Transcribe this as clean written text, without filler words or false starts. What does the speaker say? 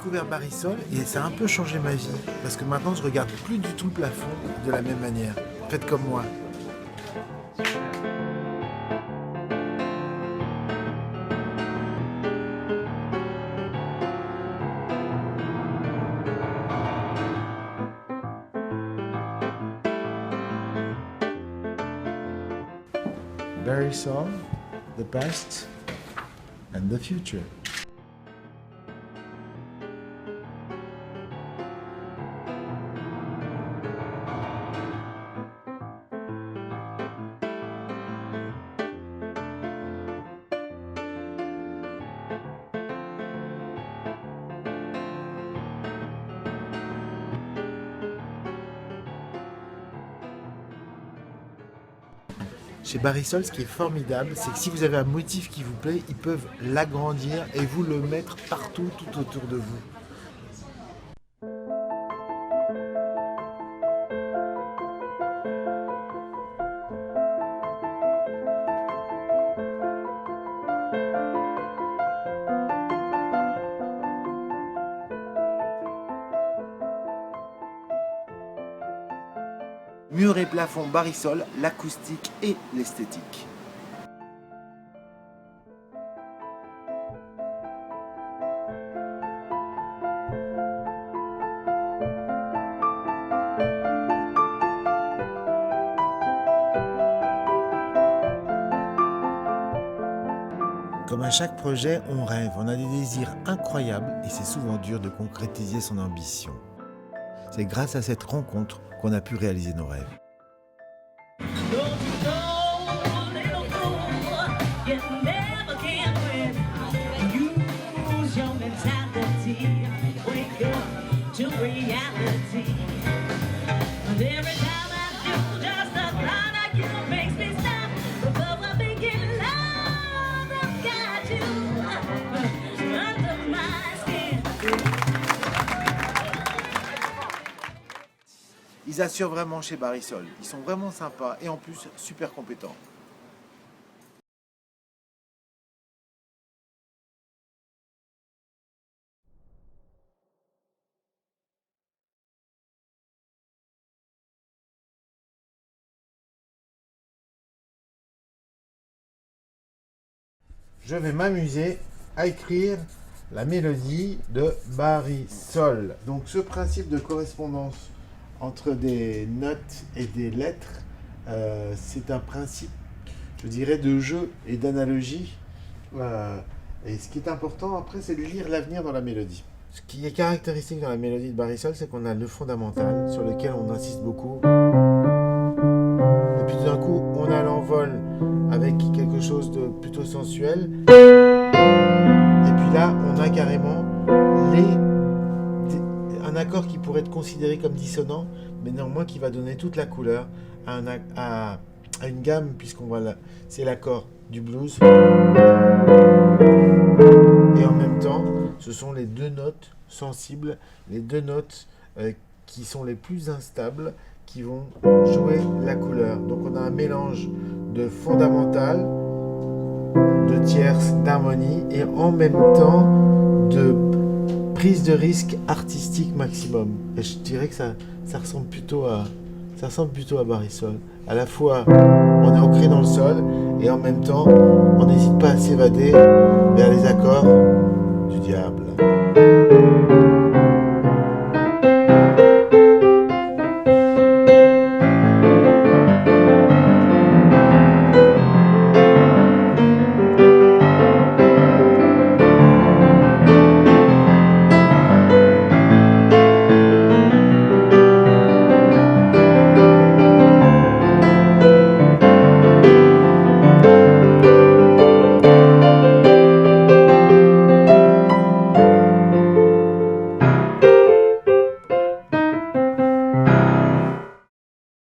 découvert Barisol et ça a un peu changé ma vie. Parce que maintenant, je regarde plus du tout le plafond de la même manière. Faites comme moi. Barisol, the past and the future. Chez Barisol, ce qui est formidable, c'est que si vous avez un motif qui vous plaît, ils peuvent l'agrandir et vous le mettre partout, tout autour de vous. Murs et plafonds Barisol, l'acoustique et l'esthétique. Comme à chaque projet, on rêve, on a des désirs incroyables et c'est souvent dur de concrétiser son ambition. C'est grâce à cette rencontre qu'on a pu réaliser nos rêves. Ils assurent vraiment chez Barisol. Ils sont vraiment sympas et en plus super compétents. Je vais m'amuser à écrire la mélodie de Barisol. Donc ce principe de correspondance entre des notes et des lettres, c'est un principe, je dirais, de jeu et d'analogie. Et ce qui est important après, c'est de lire l'avenir dans la mélodie. Ce qui est caractéristique dans la mélodie de Barisol, c'est qu'on a le fondamental sur lequel on insiste beaucoup. Et puis tout d'un coup, on a l'envol avec quelque chose de plutôt sensuel. Et puis là, on a carrément un accord qui pourrait être considéré comme dissonant, mais néanmoins qui va donner toute la couleur à une gamme, puisqu'on voit c'est l'accord du blues. Et en même temps, ce sont les deux notes sensibles, les deux notes qui sont les plus instables, qui vont jouer la couleur. Donc on a un mélange de fondamental, de tierces, d'harmonie, et en même temps de prise de risque artistique maximum. Et je dirais que ça ressemble plutôt à Barisol. À la fois, on est ancré dans le sol, et en même temps, on n'hésite pas à s'évader vers les accords du diable.